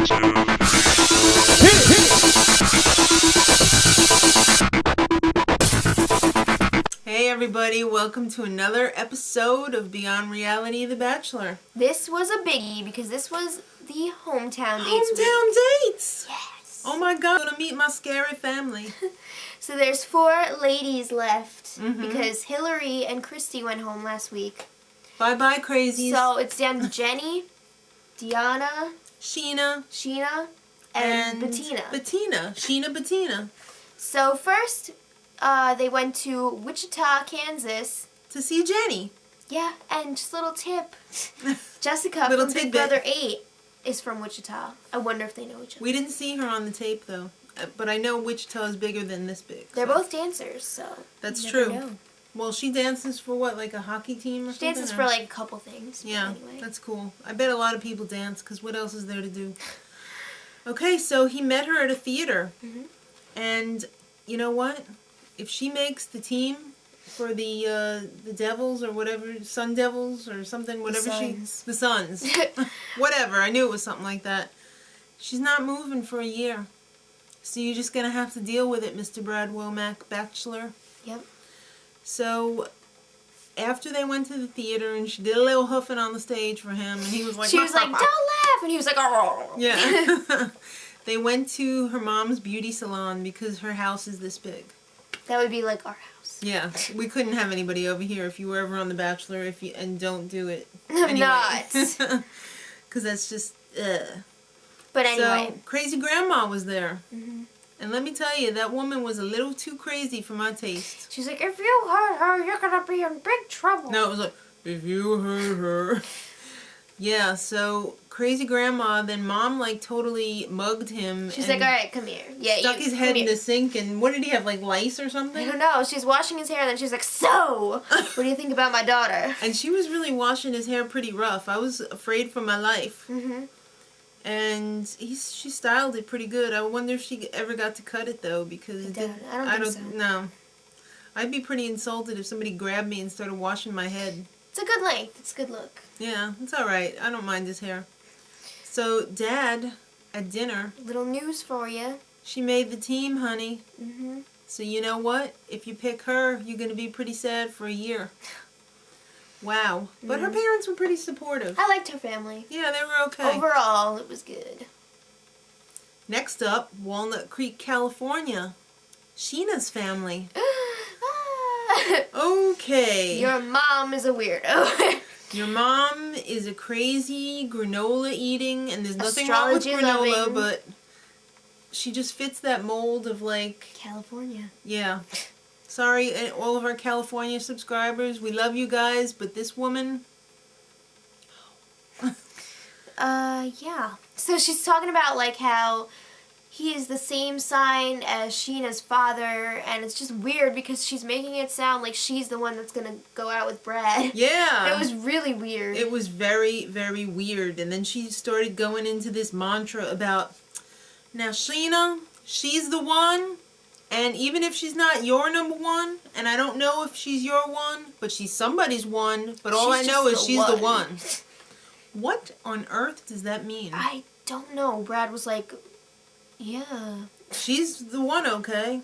Hey everybody, welcome to another episode of Beyond Reality, The Bachelor. This was a biggie because this was the hometown dates week. Hometown dates! Yes! Oh my god, I'm gonna meet my scary family. So there's 4 ladies left because Hillary and Kristy went home last week. Bye-bye crazies. So it's down to Jenni, DeAnna, Sheena, and Bettina. Bettina. So first, they went to Wichita, Kansas. To see Jenni. Yeah, and just a little tip. Jessica Little from Big tidbit. Brother 8 is from Wichita. I wonder if they know each other. We didn't see her on the tape though, but I know Wichita is bigger than this big. They're both dancers, so That's you true. never know. Well, she dances for what, like a hockey team or She something? dances or- for like a couple things. Yeah, Anyway. that's cool. I bet a lot of people dance, because what else is there to do? Okay, so he met her at a theater. And you know what? If she makes the team for the Devils or whatever, Sun Devils or something, whatever the Suns. Whatever, I knew it was something like that. She's not moving for a year. So you're just going to have to deal with it, Mr. Brad Womack, Bachelor. Yep. So after they went to the theater and she did a little hoofing on the stage for him, and he was like, She was like, "Don't laugh," and he was like, "Oh." Yeah. They went to her mom's beauty salon because her house is this big. That would be like our house. Yeah, we couldn't have anybody over here if you were ever on The Bachelor. And don't do it. I'm not. Because that's just. But anyway. So crazy grandma was there. And let me tell you, that woman was a little too crazy for my taste. She's like, "If you hurt her, you're gonna be in big trouble." No, it was like, if you hurt her. Yeah, so crazy grandma, then mom like totally mugged him. She's like, "Alright, come here." Yeah, stuck his head in the sink, and what did he have, like lice or something? I don't know. She's washing his hair, and then she's like, "So, what do you think about my daughter?" And she was really washing his hair pretty rough. I was afraid for my life. And she styled it pretty good. I wonder if she ever got to cut it though, because I don't think so. No. I'd be pretty insulted if somebody grabbed me and started washing my head. It's a good length. It's a good look. Yeah, it's all right. I don't mind his hair. So Dad, at dinner, Little news for you. she made the team, honey. So you know what? If you pick her, you're gonna be pretty sad for a year. Wow. But her parents were pretty supportive. I liked her family. Yeah, they were okay. Overall, it was good. Next up, Walnut Creek, California. Sheena's family. Okay. Your mom is a weirdo. Your mom is a crazy granola eating, and there's nothing wrong with Astrology granola, loving. but she just fits that mold of like, California. yeah. Sorry, all of our California subscribers, we love you guys, but this woman... Yeah. So she's talking about, like, how he is the same sign as Sheena's father, and it's just weird because she's making it sound like she's the one that's gonna go out with Brad. Yeah. It was really weird. It was very, very weird. And then she started going into this mantra about, now Sheena, she's the one, and even if she's not your number one, and I don't know if she's your one, but she's somebody's one, but all I know is she's the one. What on earth does that mean? I don't know. Brad was like, yeah. She's the one, okay?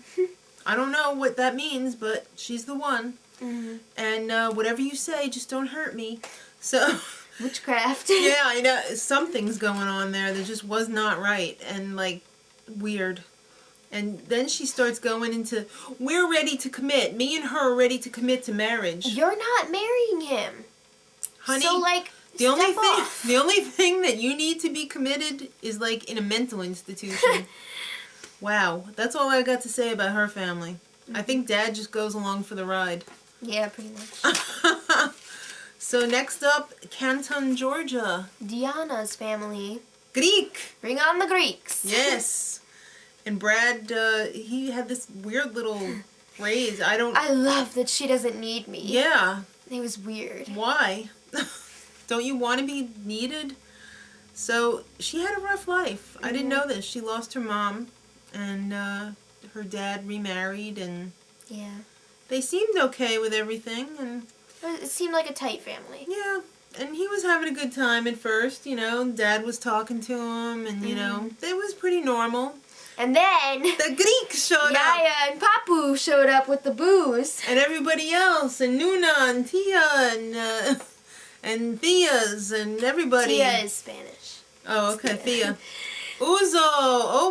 I don't know what that means, but she's the one. And whatever you say, just don't hurt me. So... Witchcraft. Yeah, I know. Something's going on there that just was not right and, like, weird. And then she starts going into, we're ready to commit. Me and her are ready to commit to marriage. You're not marrying him. Honey, so, like, the only thing that you need to be committed is, like, in a mental institution. Wow. That's all I got to say about her family. I think Dad just goes along for the ride. Yeah, pretty much. So next up, Canton, Georgia. DeAnna's family. Greek. Bring on the Greeks. Yes. And Brad, he had this weird little phrase. I love that she doesn't need me. Yeah. It was weird. Why? Don't you want to be needed? So she had a rough life. I didn't know this. She lost her mom, and her dad remarried, and yeah, they seemed okay with everything, and it seemed like a tight family. yeah, And he was having a good time at first, you know. Dad was talking to him, and, you know, it was pretty normal. And then... the Greeks showed up. Yaya and Papou showed up with the booze. And everybody else, and Nuna, and Tia, and Theas, and everybody. Tia is Spanish. Oh, okay, Thea. Ouzo,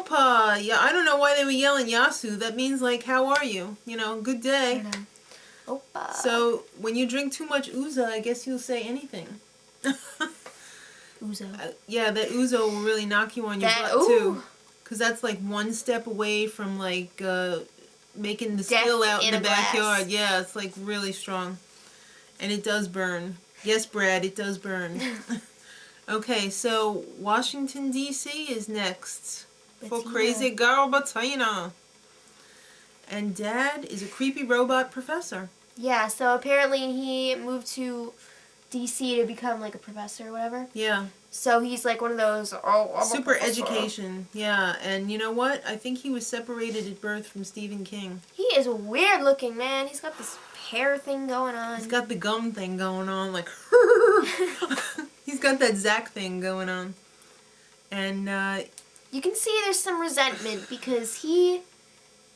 Opa. Yeah, I don't know why they were yelling Yasu. That means, like, how are you? You know, good day. Opa. So, when you drink too much Ouzo, I guess you'll say anything. Ouzo. Yeah, that Ouzo will really knock you on your butt, too. Because that's, like, one step away from, like, making the spill out in the backyard. Yeah, it's, like, really strong. And it does burn. Yes, Brad, it does burn. Okay, so Washington, D.C. is next for Crazy Girl Bettina. And Dad is a creepy robot professor. Yeah, so apparently he moved to D.C. to become like a professor or whatever. Yeah. So he's like one of those, super education. Yeah, and you know what? I think he was separated at birth from Stephen King. He is weird looking, man. He's got this hair thing going on. He's got the gum thing going on, like... He's got that Zach thing going on. And, you can see there's some resentment because he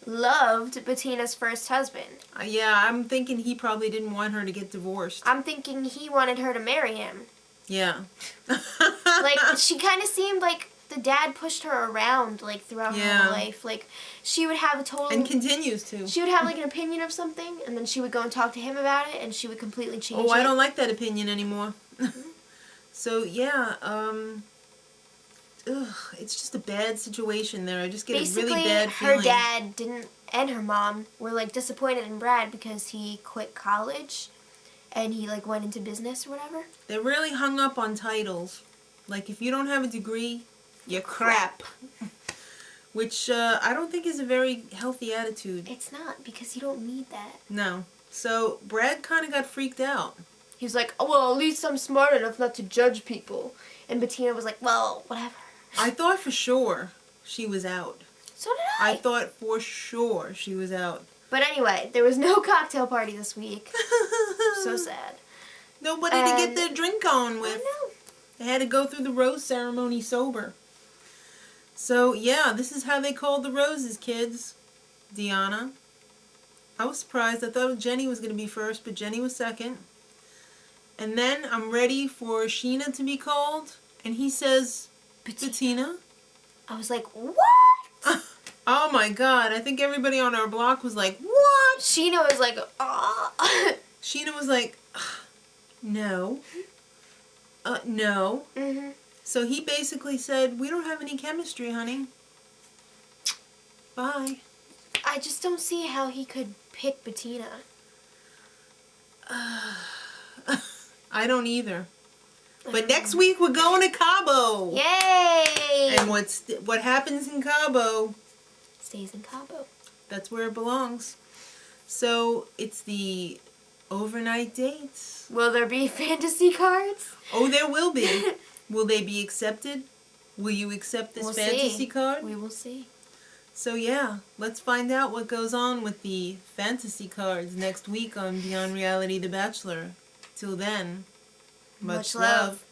loved Bettina's first husband. Yeah, I'm thinking he probably didn't want her to get divorced. I'm thinking he wanted her to marry him. Yeah. Like, she kind of seemed like the dad pushed her around, like, throughout her whole life. Like, she would have a total... And continues to. She would have, like, an opinion of something, and then she would go and talk to him about it, and she would completely change it. Oh, I don't like that opinion anymore. So, yeah, it's just a bad situation there. I just get a really bad feeling. Her dad didn't, and her mom were, like, disappointed in Brad because he quit college, and he, like, went into business or whatever. They're really hung up on titles. Like, if you don't have a degree, you're crap. Which, I don't think is a very healthy attitude. It's not, because you don't need that. No. So, Brad kind of got freaked out. He was like, oh, well, at least I'm smart enough not to judge people. And Bettina was like, well, whatever. I thought for sure she was out. So did I. I thought for sure she was out. But anyway, there was no cocktail party this week. So sad. Nobody to get their drink on with. I know. They had to go through the rose ceremony sober. So, yeah, this is how they called the roses, kids. DeAnna. I was surprised. I thought Jenni was going to be first, but Jenni was second. And then I'm ready for Sheena to be called. And he says, Bettina. I was like, what? Oh my God. I think everybody on our block was like, what? Sheena was like, oh. Sheena was like, no. No. Mm-hmm. So he basically said, we don't have any chemistry, honey. Bye. I just don't see how he could pick Bettina. I don't either. But next week we're going to Cabo. Yay! And what happens in Cabo stays in Cabo. That's where it belongs. So it's the overnight dates. Will there be fantasy cards? Oh, there will be. Will they be accepted? Will you accept this fantasy card? We will see. So yeah, let's find out what goes on with the fantasy cards next week on Beyond Reality The Bachelor. Till then, much love.